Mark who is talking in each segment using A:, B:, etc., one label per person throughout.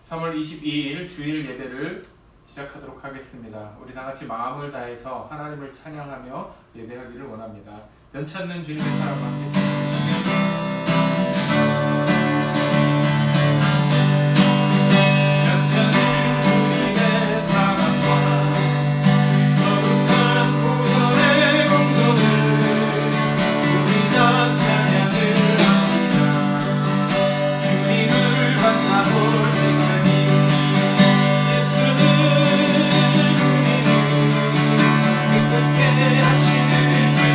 A: 3월 22일 주일 예배를 시작하도록 하겠습니다. 우리 다 같이 마음을 다해서 하나님을 찬양하며 예배하기를 원합니다. 연찮는 주님의 사랑과 함께 하시는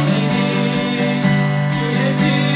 A: 주님, 그의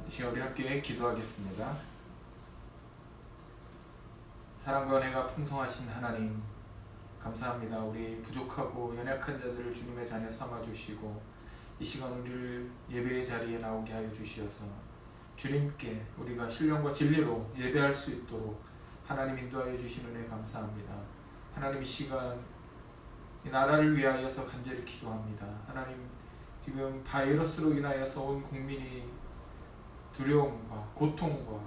A: 이 시간 우리 함께 기도하겠습니다. 사랑과 은혜가 풍성하신 하나님, 감사합니다. 우리 부족하고 연약한 자들을 주님의 자녀 삼아주시고 이 시간 우리를 예배의 자리에 나오게 하여 주시어서 주님께 우리가 신령과 진리로 예배할 수 있도록 하나님 인도하여 주시는 은혜 감사합니다. 하나님, 이 시간 이 나라를 위하여서 간절히 기도합니다. 하나님, 지금 바이러스로 인하여서 온 국민이 두려움과 고통과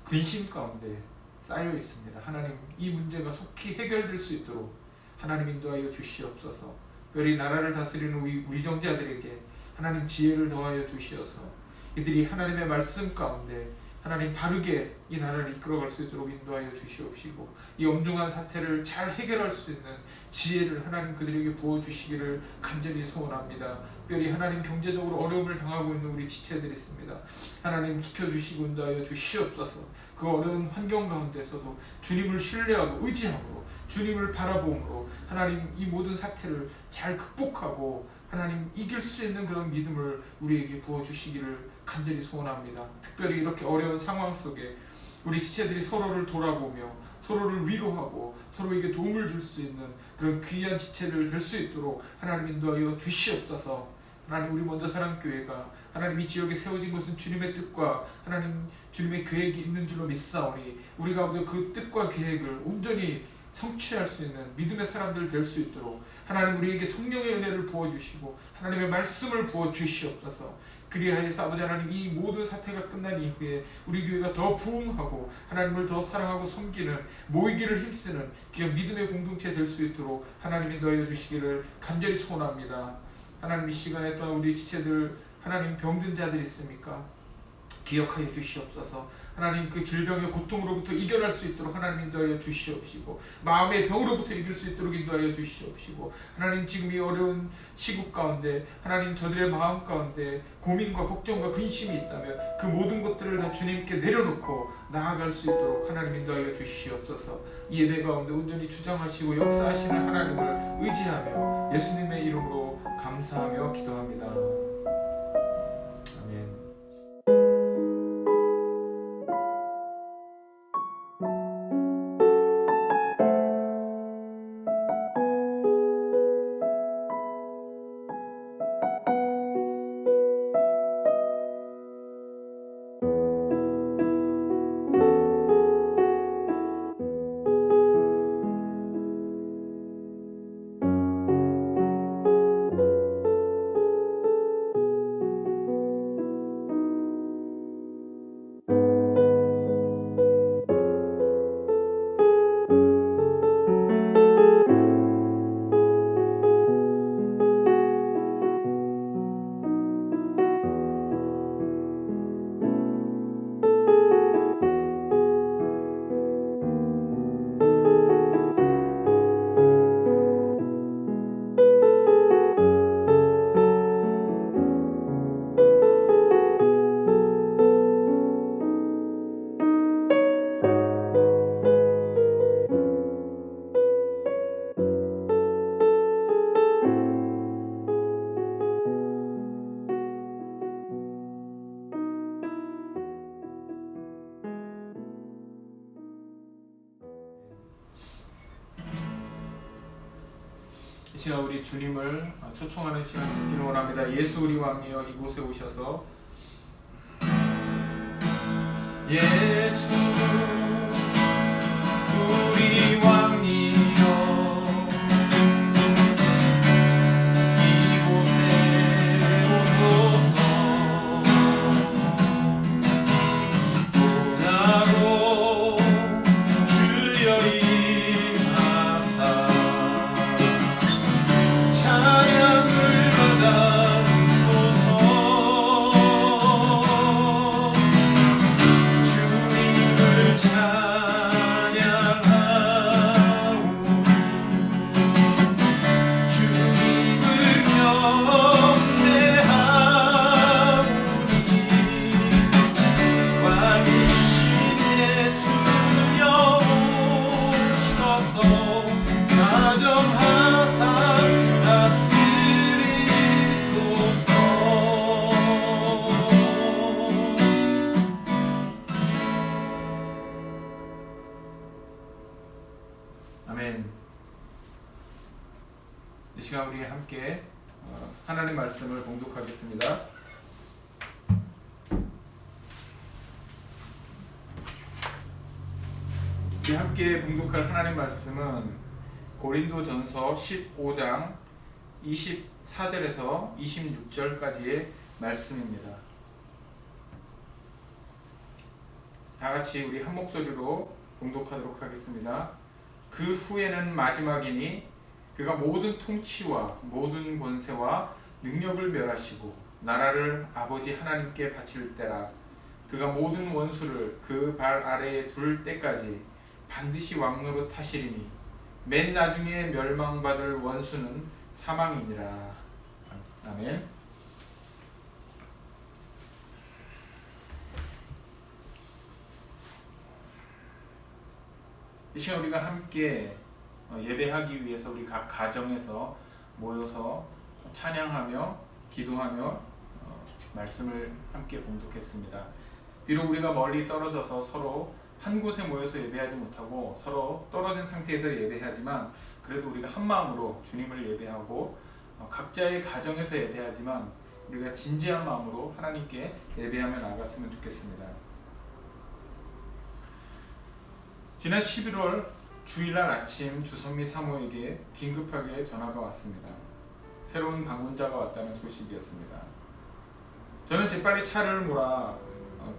A: 근심 가운데 쌓여 있습니다. 하나님, 이 문제가 속히 해결될 수 있도록 하나님 인도하여 주시옵소서. 특별히 나라를 다스리는 우리 정자들에게 하나님 지혜를 더하여 주시어서 이들이 하나님의 말씀 가운데 하나님 바르게 이 나라를 이끌어갈 수 있도록 인도하여 주시옵시고, 이 엄중한 사태를 잘 해결할 수 있는 지혜를 하나님 그들에게 부어주시기를 간절히 소원합니다. 특별히 하나님 경제적으로 어려움을 당하고 있는 우리 지체들이 있습니다. 하나님 지켜주시고 인도하여 주시옵소서. 그 어려운 환경 가운데서도 주님을 신뢰하고 의지함으로 주님을 바라보므로 하나님 이 모든 사태를 잘 극복하고 하나님 이길 수 있는 그런 믿음을 우리에게 부어주시기를 간절히 소원합니다. 특별히 이렇게 어려운 상황 속에 우리 지체들이 서로를 돌아보며 서로를 위로하고 서로에게 도움을 줄 수 있는 그런 귀한 지체들 될 수 있도록 하나님 인도하여 주시옵소서. 하나님, 우리 먼저 사랑교회가 하나님 이 지역에 세워진 것은 주님의 뜻과 하나님 주님의 계획이 있는 줄로 믿사오니 우리가 그 뜻과 계획을 온전히 성취할 수 있는 믿음의 사람들 될 수 있도록 하나님 우리에게 성령의 은혜를 부어주시고 하나님의 말씀을 부어주시옵소서. 그리하여서 아버지 하나님, 이 모든 사태가 끝난 이후에 우리 교회가 더 부흥하고 하나님을 더 사랑하고 섬기는, 모이기를 힘쓰는 귀한 믿음의 공동체 될 수 있도록 하나님 인도하여 주시기를 간절히 소원합니다. 하나님, 이 시간에 또한 우리 지체들 하나님 병든 자들이 있습니까? 기억하여 주시옵소서. 하나님, 그 질병의 고통으로부터 이겨낼 수 있도록 하나님 인도하여 주시옵시고, 마음의 병으로부터 이길 수 있도록 인도하여 주시옵시고, 하나님 지금 이 어려운 시국 가운데 하나님 저들의 마음 가운데 고민과 걱정과 근심이 있다면 그 모든 것들을 다 주님께 내려놓고 나아갈 수 있도록 하나님 인도하여 주시옵소서. 이 예배 가운데 온전히 주장하시고 역사하시는 하나님을 의지하며 예수님의 이름으로 감사하며 기도합니다. 아멘. 이 시간 우리 주님을 초청하는 시간 되기를 원합니다. 예수 우리 왕이여 이곳에 오셔서 예수 우리 왕이여 이곳에 오소서. 보자로 주여 임하사 찬양을 받아주소서. 주님을 시간 우리 함께 하나님 말씀을 봉독하겠습니다. 우리 함께 봉독할 하나님 말씀은 고린도전서 15장 24절에서 26절까지의 말씀입니다. 다 같이 우리 한 목소리로 봉독하도록 하겠습니다. 그 후에는 마지막이니 그가 모든 통치와 모든 권세와 능력을 멸하시고 나라를 아버지 하나님께 바칠 때라. 그가 모든 원수를 그 발 아래에 둘 때까지 반드시 왕노릇 하시리니 맨 나중에 멸망받을 원수는 사망이니라. 아멘. 이 시간 우리가 함께 예배하기 위해서 우리 각 가정에서 모여서 찬양하며 기도하며 말씀을 함께 봉독했습니다. 비록 우리가 멀리 떨어져서 서로 한 곳에 모여서 예배하지 못하고 서로 떨어진 상태에서 예배하지만 그래도 우리가 한 마음으로 주님을 예배하고 각자의 가정에서 예배하지만 우리가 진지한 마음으로 하나님께 예배하며 나아갔으면 좋겠습니다. 지난 11월 주일날 아침 주선미 사모에게 긴급하게 전화가 왔습니다. 새로운 방문자가 왔다는 소식이었습니다. 저는 재빨리 차를 몰아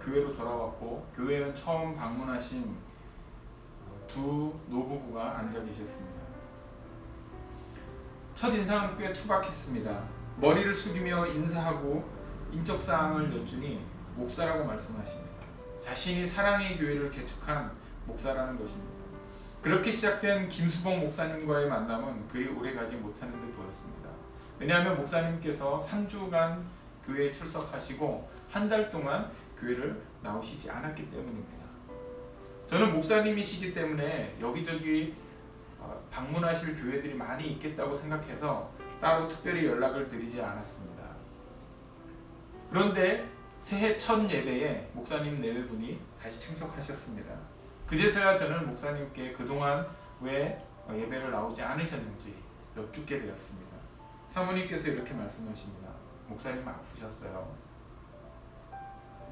A: 교회로 돌아왔고 교회는 처음 방문하신 두 노부부가 앉아 계셨습니다. 첫 인상은 꽤 투박했습니다. 머리를 숙이며 인사하고 인적사항을 여쭈니 목사라고 말씀하십니다. 자신이 사랑의 교회를 개척한 목사라는 것입니다. 그렇게 시작된 김수봉 목사님과의 만남은 그리 오래가지 못하는 듯 보였습니다. 왜냐하면 목사님께서 3주간 교회에 출석하시고 한 달 동안 교회를 나오시지 않았기 때문입니다. 저는 목사님이시기 때문에 여기저기 방문하실 교회들이 많이 있겠다고 생각해서 따로 특별히 연락을 드리지 않았습니다. 그런데 새해 첫 예배에 목사님 4분이 다시 참석하셨습니다. 그제서야 저는 목사님께 그동안 왜 예배를 나오지 않으셨는지 여쭙게 되었습니다. 사모님께서 이렇게 말씀하십니다. 목사님 아프셨어요.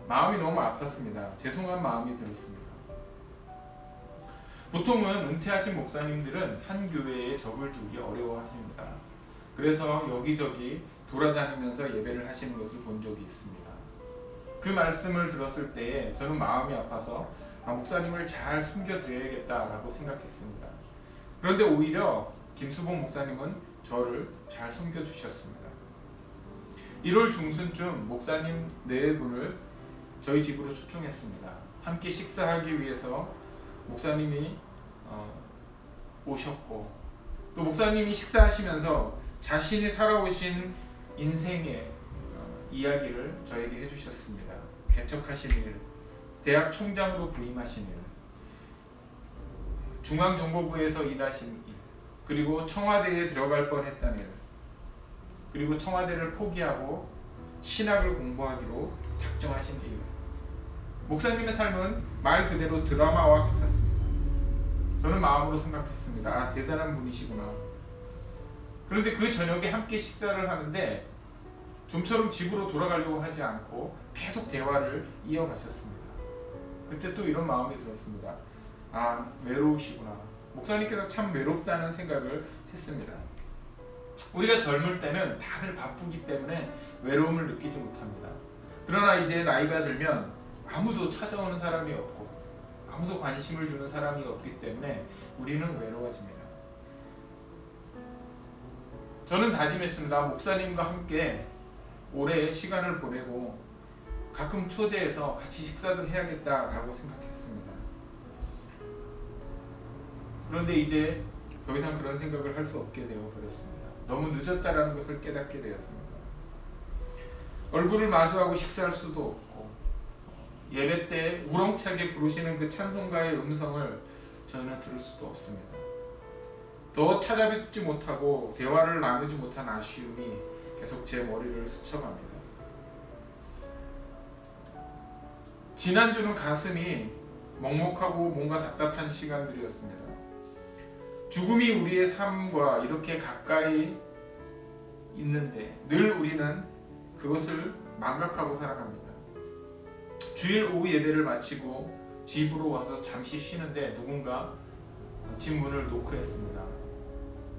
A: 마음이 너무 아팠습니다. 죄송한 마음이 들었습니다. 보통은 은퇴하신 목사님들은 한 교회에 적을 두기 어려워하십니다. 그래서 여기저기 돌아다니면서 예배를 하시는 것을 본 적이 있습니다. 그 말씀을 들었을 때에 저는 마음이 아파서 목사님을 잘 섬겨드려야겠다라고 생각했습니다. 그런데 오히려 김수봉 목사님은 저를 잘 섬겨주셨습니다. 1월 중순쯤 목사님 4분을 저희 집으로 초청했습니다. 함께 식사하기 위해서 목사님이 오셨고 또 목사님이 식사하시면서 자신이 살아오신 인생의 이야기를 저에게 해주셨습니다. 개척하신 일, 대학 총장으로 부임하신 일, 중앙정보부에서 일하신 일, 그리고 청와대에 들어갈 뻔했다는 일, 그리고 청와대를 포기하고 신학을 공부하기로 작정하신 일. 목사님의 삶은 말 그대로 드라마와 같았습니다. 저는 마음으로 생각했습니다. 아, 대단한 분이시구나. 그런데 그 저녁에 함께 식사를 하는데 좀처럼 집으로 돌아가려고 하지 않고 계속 대화를 이어가셨습니다. 그때 또 이런 마음이 들었습니다. 아, 외로우시구나. 목사님께서 참 외롭다는 생각을 했습니다. 우리가 젊을 때는 다들 바쁘기 때문에 외로움을 느끼지 못합니다. 그러나 이제 나이가 들면 아무도 찾아오는 사람이 없고 아무도 관심을 주는 사람이 없기 때문에 우리는 외로워집니다. 저는 다짐했습니다. 목사님과 함께 오래 시간을 보내고 가끔 초대해서 같이 식사도 해야겠다라고 생각했습니다. 그런데 이제 더 이상 그런 생각을 할 수 없게 되어버렸습니다. 너무 늦었다라는 것을 깨닫게 되었습니다. 얼굴을 마주하고 식사할 수도 없고 예배 때 우렁차게 부르시는 그 찬송가의 음성을 저희는 들을 수도 없습니다. 더 찾아뵙지 못하고 대화를 나누지 못한 아쉬움이 계속 제 머리를 스쳐갑니다. 지난주는 가슴이 먹먹하고 뭔가 답답한 시간들이었습니다. 죽음이 우리의 삶과 이렇게 가까이 있는데 늘 우리는 그것을 망각하고 살아갑니다. 주일 오후 예배를 마치고 집으로 와서 잠시 쉬는데 누군가 집 문을 노크했습니다.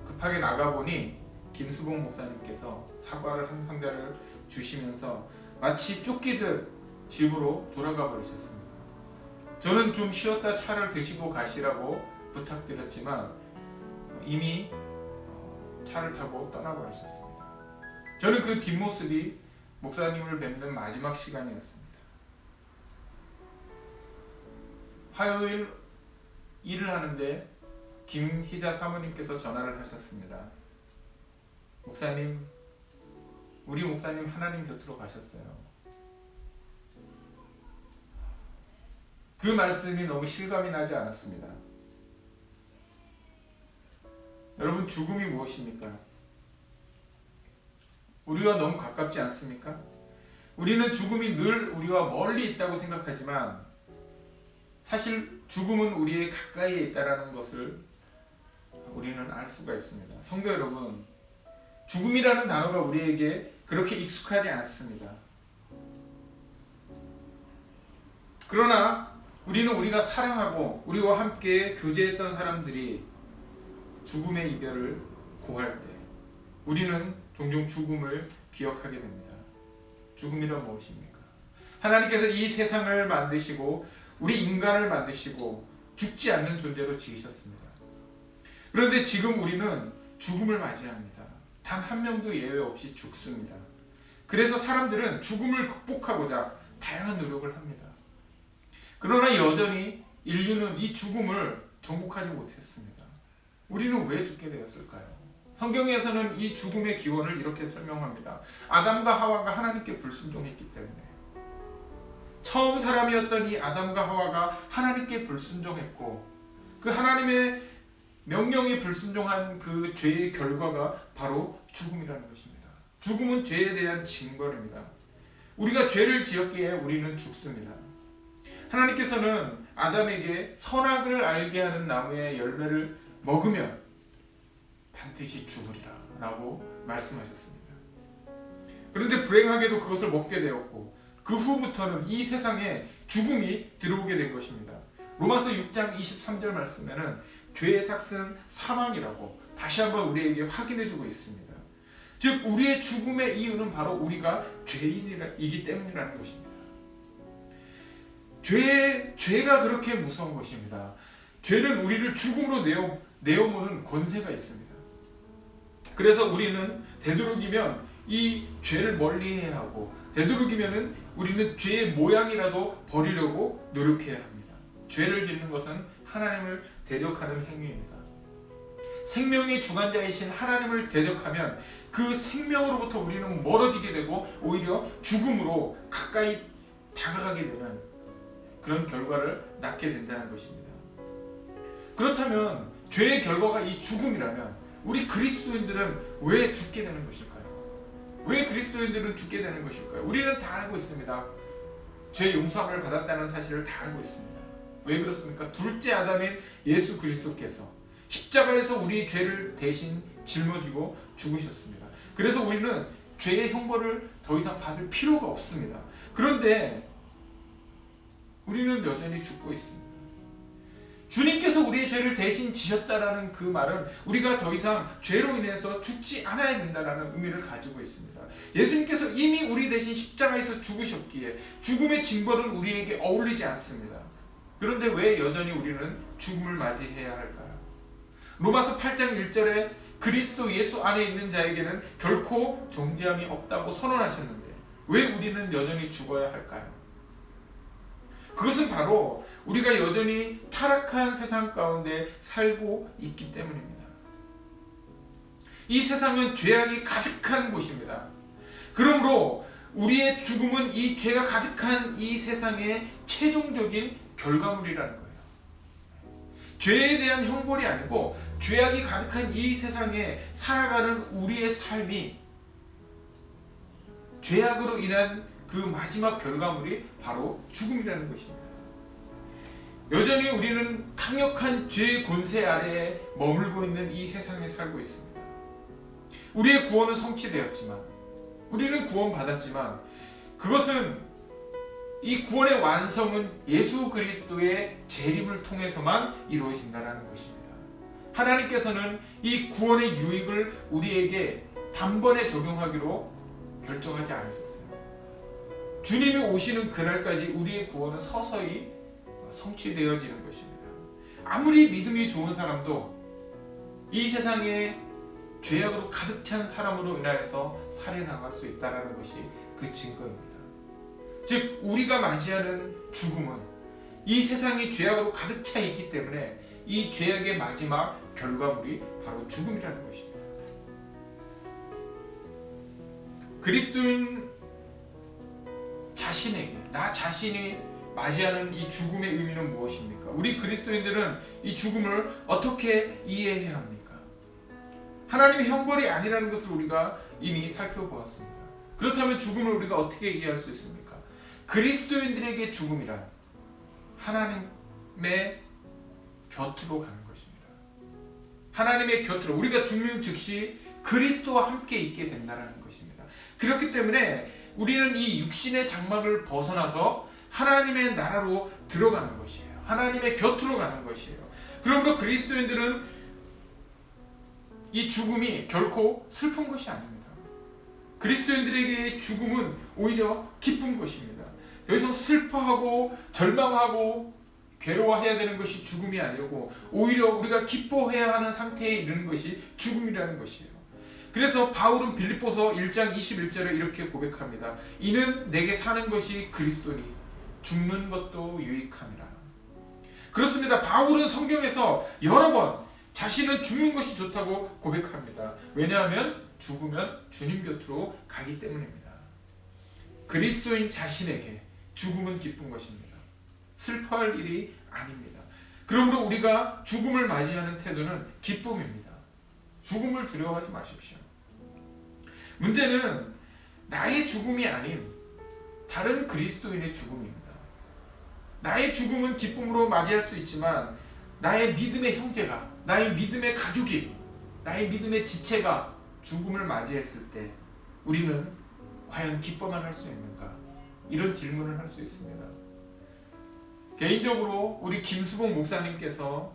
A: 급하게 나가보니 김수봉 목사님께서 사과를 한 상자를 주시면서 마치 쫓기듯 집으로 돌아가 버리셨습니다. 저는 좀 쉬었다 차를 드시고 가시라고 부탁드렸지만 이미 차를 타고 떠나버리셨습니다. 저는 그 뒷모습이 목사님을 뵙는 마지막 시간이었습니다. 화요일 일을 하는데 김희자 사모님께서 전화를 하셨습니다. 목사님, 우리 목사님 하나님 곁으로 가셨어요. 그 말씀이 너무 실감이 나지 않았습니다. 여러분, 죽음이 무엇입니까? 우리와 너무 가깝지 않습니까? 우리는 죽음이 늘 우리와 멀리 있다고 생각하지만 사실 죽음은 우리의 가까이에 있다는 것을 우리는 알 수가 있습니다. 성도 여러분, 죽음이라는 단어가 우리에게 그렇게 익숙하지 않습니다. 그러나 우리는 우리가 사랑하고 우리와 함께 교제했던 사람들이 죽음의 이별을 고할 때 우리는 종종 죽음을 기억하게 됩니다. 죽음이란 무엇입니까? 하나님께서 이 세상을 만드시고 우리 인간을 만드시고 죽지 않는 존재로 지으셨습니다. 그런데 지금 우리는 죽음을 맞이합니다. 단 한 명도 예외 없이 죽습니다. 그래서 사람들은 죽음을 극복하고자 다양한 노력을 합니다. 그러나 여전히 인류는 이 죽음을 정복하지 못했습니다. 우리는 왜 죽게 되었을까요? 성경에서는 이 죽음의 기원을 이렇게 설명합니다. 아담과 하와가 하나님께 불순종했기 때문에. 처음 사람이었던 이 아담과 하와가 하나님께 불순종했고 그 하나님의 명령에 불순종한 그 죄의 결과가 바로 죽음이라는 것입니다. 죽음은 죄에 대한 징벌입니다. 우리가 죄를 지었기에 우리는 죽습니다. 하나님께서는 아담에게 선악을 알게 하는 나무의 열매를 먹으면 반드시 죽으리라 라고 말씀하셨습니다. 그런데 불행하게도 그것을 먹게 되었고 그 후부터는 이 세상에 죽음이 들어오게 된 것입니다. 로마서 6장 23절 말씀에는 죄의 삭은 사망이라고 다시 한번 우리에게 확인해주고 있습니다. 즉 우리의 죽음의 이유는 바로 우리가 죄인이기 때문이라는 것입니다. 죄가 그렇게 무서운 것입니다. 죄는 우리를 죽음으로 내어모는 권세가 있습니다. 그래서 우리는 되도록이면 이 죄를 멀리해야 하고 되도록이면 우리는 죄의 모양이라도 버리려고 노력해야 합니다. 죄를 짓는 것은 하나님을 대적하는 행위입니다. 생명의 주관자이신 하나님을 대적하면 그 생명으로부터 우리는 멀어지게 되고 오히려 죽음으로 가까이 다가가게 되는 그런 결과를 낳게 된다는 것입니다. 그렇다면 죄의 결과가 이 죽음이라면 우리 그리스도인들은 왜 죽게 되는 것일까요? 왜 그리스도인들은 죽게 되는 것일까요? 우리는 다 알고 있습니다. 죄 용서함을 받았다는 사실을 다 알고 있습니다. 왜 그렇습니까? 둘째 아담인 예수 그리스도께서 십자가에서 우리의 죄를 대신 짊어지고 죽으셨습니다. 그래서 우리는 죄의 형벌을 더 이상 받을 필요가 없습니다. 그런데 우리는 여전히 죽고 있습니다. 주님께서 우리의 죄를 대신 지셨다라는 그 말은 우리가 더 이상 죄로 인해서 죽지 않아야 된다는 의미를 가지고 있습니다. 예수님께서 이미 우리 대신 십자가에서 죽으셨기에 죽음의 징벌은 우리에게 어울리지 않습니다. 그런데 왜 여전히 우리는 죽음을 맞이해야 할까요? 로마서 8장 1절에 그리스도 예수 안에 있는 자에게는 결코 정죄함이 없다고 선언하셨는데 왜 우리는 여전히 죽어야 할까요? 그것은 바로 우리가 여전히 타락한 세상 가운데 살고 있기 때문입니다. 이 세상은 죄악이 가득한 곳입니다. 그러므로 우리의 죽음은 이 죄가 가득한 이 세상의 최종적인 결과물이라는 거예요. 죄에 대한 형벌이 아니고 죄악이 가득한 이 세상에 살아가는 우리의 삶이 죄악으로 인한 그 마지막 결과물이 바로 죽음이라는 것입니다. 여전히 우리는 강력한 죄의 권세 아래에 머물고 있는 이 세상에 살고 있습니다. 우리의 구원은 성취되었지만, 우리는 구원받았지만, 그것은 이 구원의 완성은 예수 그리스도의 재림을 통해서만 이루어진다는 것입니다. 하나님께서는 이 구원의 유익을 우리에게 단번에 적용하기로 결정하지 않으셨어요. 주님이 오시는 그날까지 우리의 구원은 서서히 성취되어지는 것입니다. 아무리 믿음이 좋은 사람도 이 세상에 죄악으로 가득 찬 사람으로 인하여서 살해당할 수 있다는 것이 그 증거입니다. 즉 우리가 맞이하는 죽음은 이 세상이 죄악으로 가득 차 있기 때문에 이 죄악의 마지막 결과물이 바로 죽음이라는 것입니다. 그리스도인 자신에게, 나 자신이 맞이하는 이 죽음의 의미는 무엇입니까? 우리 그리스도인들은 이 죽음을 어떻게 이해해야 합니까? 하나님의 형벌이 아니라는 것을 우리가 이미 살펴보았습니다. 그렇다면 죽음을 우리가 어떻게 이해할 수 있습니까? 그리스도인들에게 죽음이란 하나님의 곁으로 가는 것입니다. 하나님의 곁으로, 우리가 죽는 즉시 그리스도와 함께 있게 된다는 것입니다. 그렇기 때문에 우리는 이 육신의 장막을 벗어나서 하나님의 나라로 들어가는 것이에요. 하나님의 곁으로 가는 것이에요. 그러므로 그리스도인들은 이 죽음이 결코 슬픈 것이 아닙니다. 그리스도인들에게 죽음은 오히려 기쁜 것입니다. 더 이상 슬퍼하고 절망하고 괴로워해야 되는 것이 죽음이 아니고 오히려 우리가 기뻐해야 하는 상태에 이르는 것이 죽음이라는 것이에요. 그래서 바울은 빌립보서 1장 21절에 이렇게 고백합니다. 이는 내게 사는 것이 그리스도니 죽는 것도 유익함이라. 그렇습니다. 바울은 성경에서 여러 번 자신은 죽는 것이 좋다고 고백합니다. 왜냐하면 죽으면 주님 곁으로 가기 때문입니다. 그리스도인 자신에게 죽음은 기쁜 것입니다. 슬퍼할 일이 아닙니다. 그러므로 우리가 죽음을 맞이하는 태도는 기쁨입니다. 죽음을 두려워하지 마십시오. 문제는 나의 죽음이 아닌 다른 그리스도인의 죽음입니다. 나의 죽음은 기쁨으로 맞이할 수 있지만 나의 믿음의 형제가, 나의 믿음의 가족이, 나의 믿음의 지체가 죽음을 맞이했을 때 우리는 과연 기뻐만 할 수 있는가? 이런 질문을 할 수 있습니다. 개인적으로 우리 김수봉 목사님께서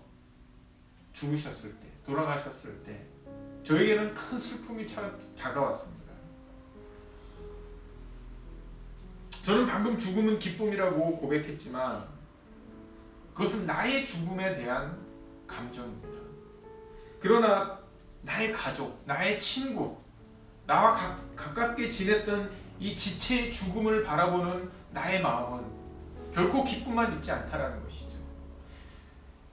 A: 죽으셨을 때, 돌아가셨을 때 저에게는 큰 슬픔이 다가왔습니다. 저는 방금 죽음은 기쁨이라고 고백했지만 그것은 나의 죽음에 대한 감정입니다. 그러나 나의 가족, 나의 친구, 나와 가깝게 지냈던 이 지체의 죽음을 바라보는 나의 마음은 결코 기쁨만 있지 않다라는 것이죠.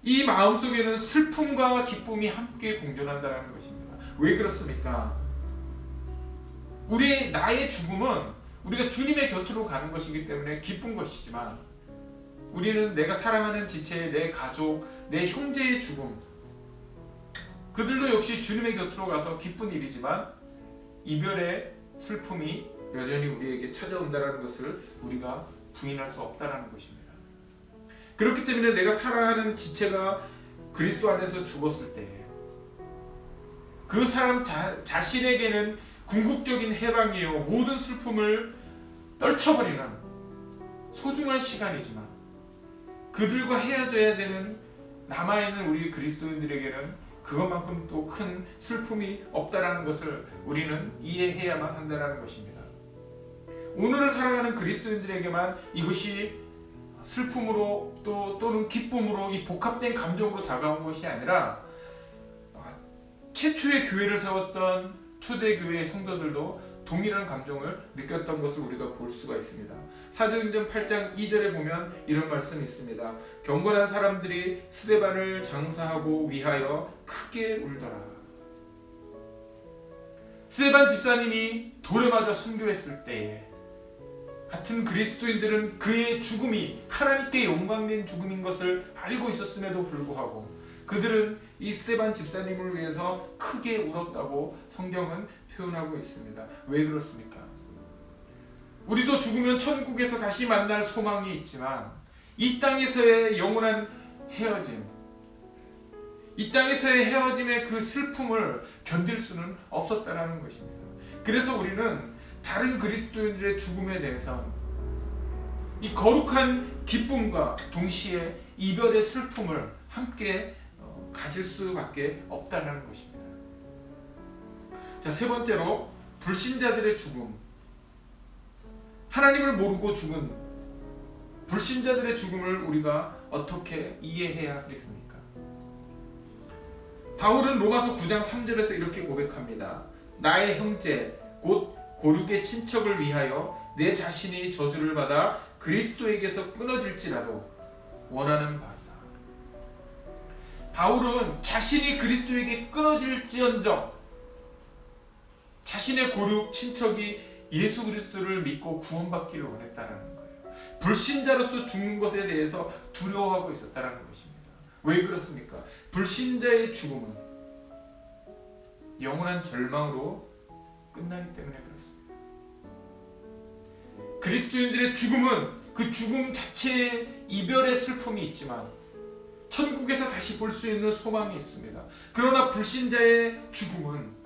A: 이 마음속에는 슬픔과 기쁨이 함께 공존한다는 것입니다. 왜 그렇습니까? 나의 죽음은 우리가 주님의 곁으로 가는 것이기 때문에 기쁜 것이지만 우리는 내가 사랑하는 지체, 내 가족, 내 형제의 죽음, 그들도 역시 주님의 곁으로 가서 기쁜 일이지만 이별의 슬픔이 여전히 우리에게 찾아온다는 것을 우리가 부인할 수 없다는 것입니다. 그렇기 때문에 내가 사랑하는 지체가 그리스도 안에서 죽었을 때 그 사람 자신에게는 궁극적인 해방이요, 모든 슬픔을 떨쳐버리는 소중한 시간이지만 그들과 헤어져야 되는 남아있는 우리 그리스도인들에게는 그것만큼 또 큰 슬픔이 없다라는 것을 우리는 이해해야만 한다는 것입니다. 오늘을 살아가는 그리스도인들에게만 이것이 슬픔으로 또는 기쁨으로 이 복합된 감정으로 다가온 것이 아니라 최초의 교회를 세웠던 초대교회의 성도들도 동일한 감정을 느꼈던 것을 우리가 볼 수가 있습니다. 사도행전 8장 2절에 보면 이런 말씀이 있습니다. 경건한 사람들이 스데반을 장사하고 위하여 크게 울더라. 스데반 집사님이 돌에 맞아 순교했을 때에 같은 그리스도인들은 그의 죽음이 하나님께 영광된 죽음인 것을 알고 있었음에도 불구하고 그들은 이 스데반 집사님을 위해서 크게 울었다고 성경은 표현하고 있습니다. 왜 그렇습니까? 우리도 죽으면 천국에서 다시 만날 소망이 있지만 이 땅에서의 영원한 헤어짐, 이 땅에서의 헤어짐의 그 슬픔을 견딜 수는 없었다라는 것입니다. 그래서 우리는 다른 그리스도인들의 죽음에 대해서 이 거룩한 기쁨과 동시에 이별의 슬픔을 함께 가질 수밖에 없다는 것입니다. 자, 세 번째로 불신자들의 죽음. 하나님을 모르고 죽은 불신자들의 죽음을 우리가 어떻게 이해해야 하겠습니까? 바울은 로마서 9장 3절에서 이렇게 고백합니다. 나의 형제 곧 고륙의 친척을 위하여 내 자신이 저주를 받아 그리스도에게서 끊어질지라도 원하는 바이다. 바울은 자신이 그리스도에게 끊어질지언정 자신의 고륙 친척이 예수 그리스도를 믿고 구원받기를 원했다는 거예요. 불신자로서 죽는 것에 대해서 두려워하고 있었다는 것입니다. 왜 그렇습니까? 불신자의 죽음은 영원한 절망으로 끝나기 때문에 그렇습니다. 그리스도인들의 죽음은 그 죽음 자체의 이별의 슬픔이 있지만 천국에서 다시 볼 수 있는 소망이 있습니다. 그러나 불신자의 죽음은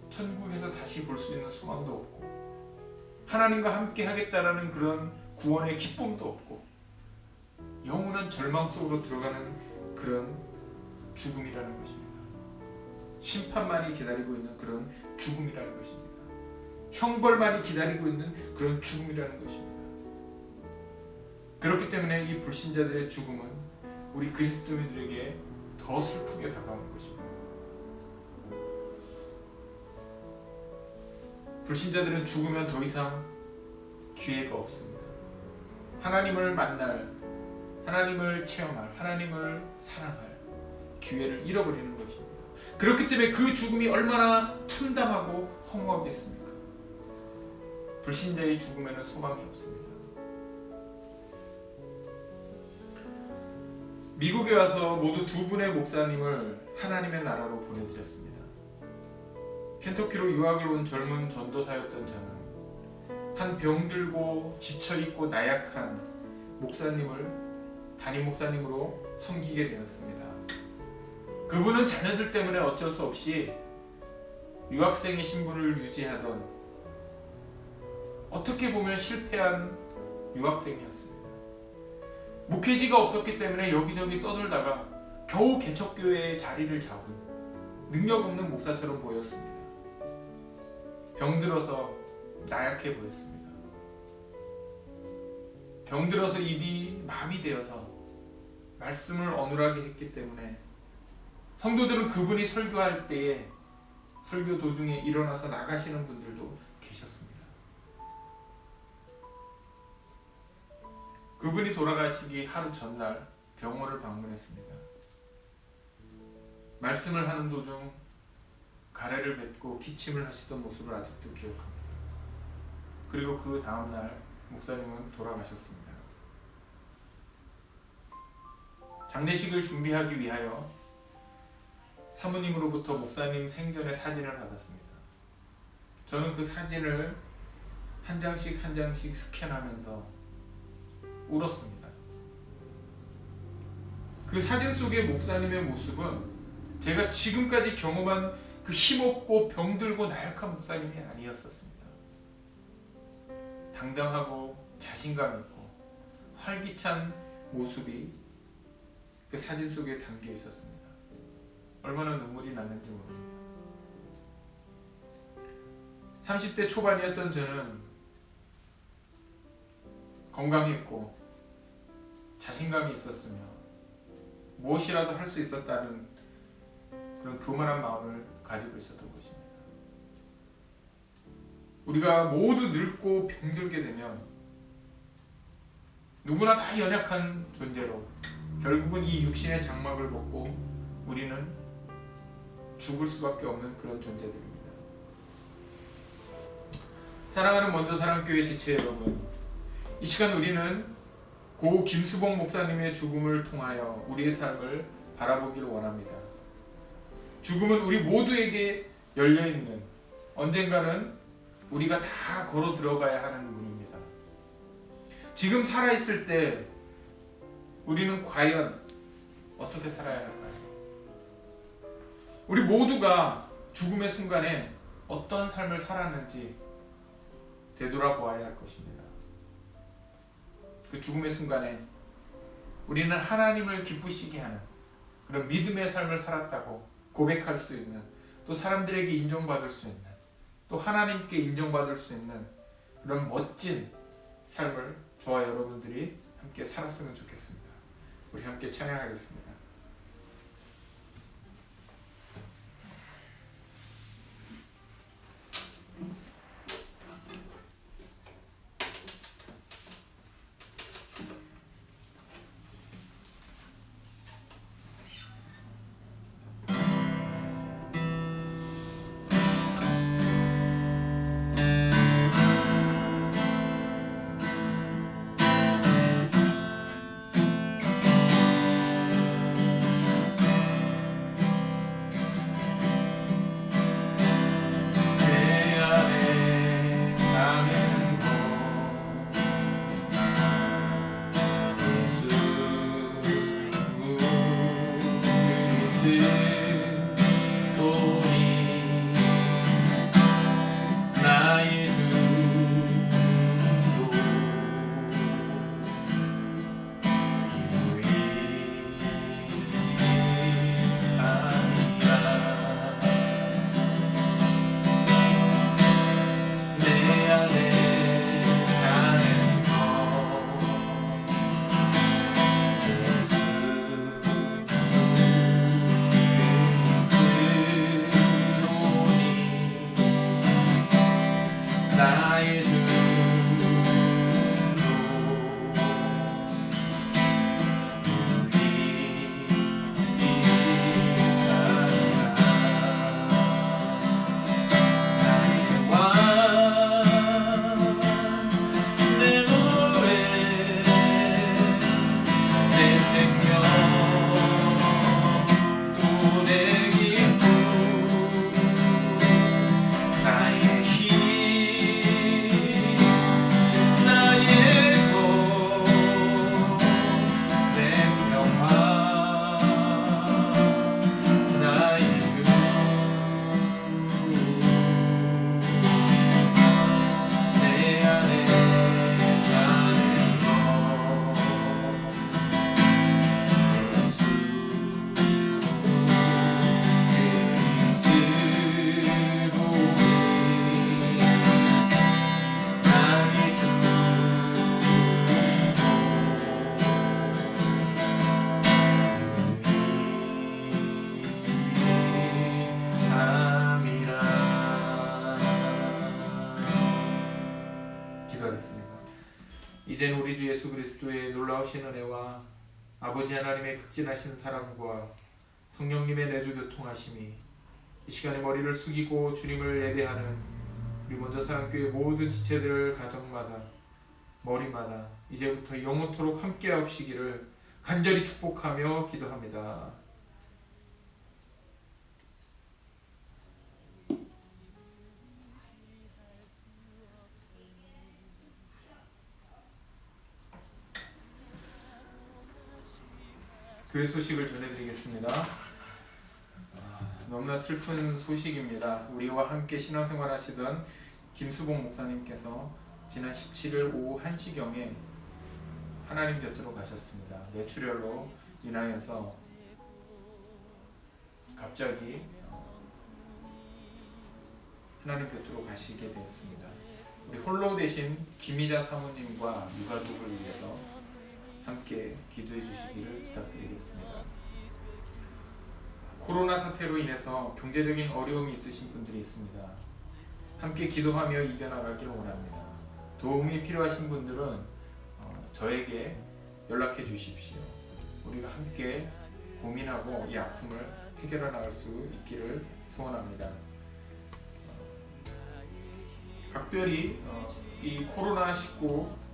A: 천국에서 다시 볼 수 있는 소망도 없고 하나님과 함께 하겠다라는 그런 구원의 기쁨도 없고 영원한 절망 속으로 들어가는 그런 죽음이라는 것입니다. 심판만이 기다리고 있는 그런 죽음이라는 것입니다. 형벌만이 기다리고 있는 그런 죽음이라는 것입니다. 그렇기 때문에 이 불신자들의 죽음은 우리 그리스도인들에게 더 슬프게 다가오는 것입니다. 불신자들은 죽으면 더 이상 기회가 없습니다. 하나님을 만날, 하나님을 체험할, 하나님을 사랑할 기회를 잃어버리는 것입니다. 그렇기 때문에 그 죽음이 얼마나 참담하고 허무하겠습니까? 불신자의 죽음에는 소망이 없습니다. 미국에 와서 모두 2분의 목사님을 하나님의 나라로 보내드렸습니다. 켄터키로 유학을 온 젊은 전도사였던 저는 한 병들고 지쳐있고 나약한 목사님을 담임 목사님으로 섬기게 되었습니다. 그분은 자녀들 때문에 어쩔 수 없이 유학생의 신분을 유지하던 어떻게 보면 실패한 유학생이었습니다. 목회지가 없었기 때문에 여기저기 떠돌다가 겨우 개척교회의 자리를 잡은 능력 없는 목사처럼 보였습니다. 병들어서 나약해 보였습니다. 병들어서 입이 마비되어서 말씀을 어눌하게 했기 때문에 성도들은 그분이 설교할 때에 설교 도중에 일어나서 나가시는 분들도 계셨습니다. 그분이 돌아가시기 하루 전날 병원을 방문했습니다. 말씀을 하는 도중 가래를 뱉고 기침을 하시던 모습을 아직도 기억합니다. 그리고 그 다음날 목사님은 돌아가셨습니다. 장례식을 준비하기 위하여 사모님으로부터 목사님 생전의 사진을 받았습니다. 저는 그 사진을 한 장씩 한 장씩 스캔하면서 울었습니다. 그 사진 속의 목사님의 모습은 제가 지금까지 경험한 그 힘없고 병들고 나약한 목사님이 아니었었습니다. 당당하고 자신감 있고 활기찬 모습이 그 사진 속에 담겨 있었습니다. 얼마나 눈물이 났는지 모릅니다. 30대 초반이었던 저는 건강했고 자신감이 있었으며 무엇이라도 할 수 있었다는 그런 교만한 마음을 가지고 있었던 것입니다. 우리가 모두 늙고 병들게 되면 누구나 다 연약한 존재로 결국은 이 육신의 장막을 벗고 우리는 죽을 수밖에 없는 그런 존재들입니다. 사랑하는 먼저 사랑교회 지체 여러분, 이 시간 우리는 고 김수봉 목사님의 죽음을 통하여 우리의 삶을 바라보기를 원합니다. 죽음은 우리 모두에게 열려있는, 언젠가는 우리가 다 걸어 들어가야 하는 문입니다. 지금 살아있을 때 우리는 과연 어떻게 살아야 할까요? 우리 모두가 죽음의 순간에 어떤 삶을 살았는지 되돌아보아야 할 것입니다. 그 죽음의 순간에 우리는 하나님을 기쁘시게 하는 그런 믿음의 삶을 살았다고 고백할 수 있는, 또 사람들에게 인정받을 수 있는, 또 하나님께 인정받을 수 있는 그런 멋진 삶을 저와 여러분들이 함께 살았으면 좋겠습니다. 우리 함께 찬양하겠습니다. 이제는 우리 주 예수 그리스도의 놀라우신 은혜와 아버지 하나님의 극진하신 사랑과 성령님의 내주 교통하심이 이 시간에 머리를 숙이고 주님을 예배하는 우리 먼저 사랑교회 모든 지체들 가정마다 머리마다 이제부터 영원토록 함께 하시기를 간절히 축복하며 기도합니다. 교회 소식을 전해드리겠습니다. 너무나 슬픈 소식입니다. 우리와 함께 신앙생활 하시던 김수봉 목사님께서 지난 17일 오후 1시경에 하나님 곁으로 가셨습니다. 뇌출혈로 인하여서 갑자기 하나님 곁으로 가시게 되었습니다. 우리 홀로 되신 김희자 사모님과 유가족을 위해서 함께 기도해 주시기를 부탁드리겠습니다. 코로나 사태로 인해서 경제적인 어려움이 있으신 분들이 있습니다. 함께 기도하며 이겨나가기를 원합니다. 도움이 필요하신 분들은 저에게 연락해 주십시오. 우리가 함께 고민하고 이 아픔을 해결해 나갈 수 있기를 소원합니다. 각별히 이 코로나19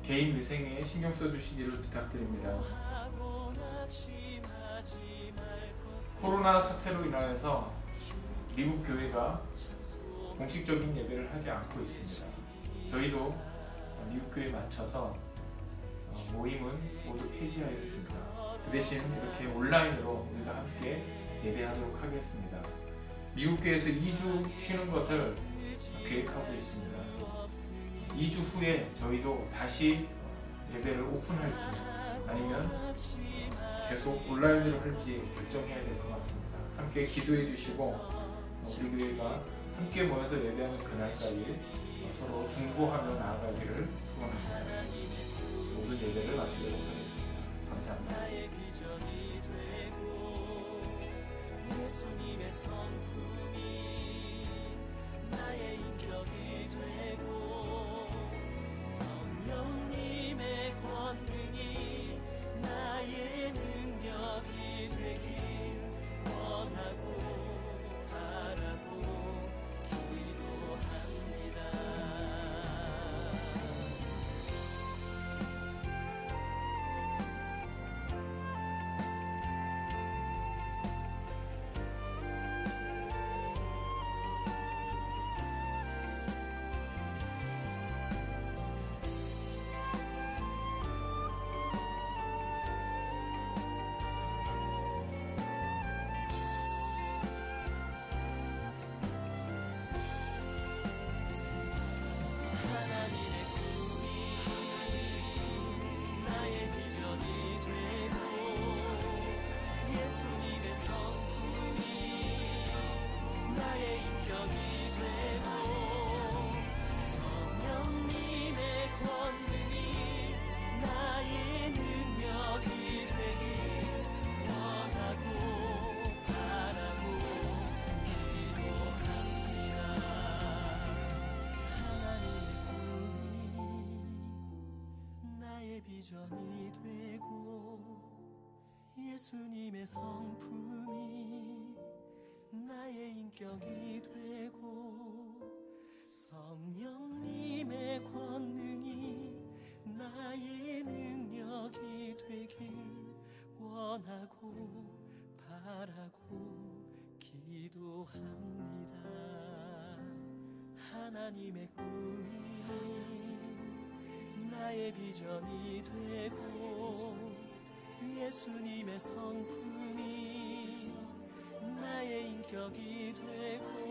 A: 개인 위생에 신경 써주시기를 부탁드립니다. 코로나 사태로 인하여서 미국 교회가 공식적인 예배를 하지 않고 있습니다. 저희도 미국 교회에 맞춰서 모임은 모두 폐지하였습니다. 그 대신 이렇게 온라인으로 우리가 함께 예배하도록 하겠습니다. 미국 교회에서 2주 쉬는 것을 계획하고 있습니다. 2주 후에 저희도 다시 예배를 오픈할지 아니면 계속 온라인으로 할지 결정해야 될 것 같습니다. 함께 기도해 주시고 우리 교회가 함께 모여서 예배하는 그날까지 서로 중보하며 나아가기를 소원합니다. 모든 예배를 마치도록 하겠습니다. 감사합니다. 예수님의 성품이 나의 인격이 되고 성령님의 권능이 나의 능력이 되길 원하고 바라고 기도합니다. 비전이 되고 예수님의 성품이 나의 인격이 되고 성령님의 권능이 나의 능력이 되길 원하고 바라고 기도합니다. 하나님의 꿈이 나의 비전이 되고 예수님의 성품이 나의 인격이 되고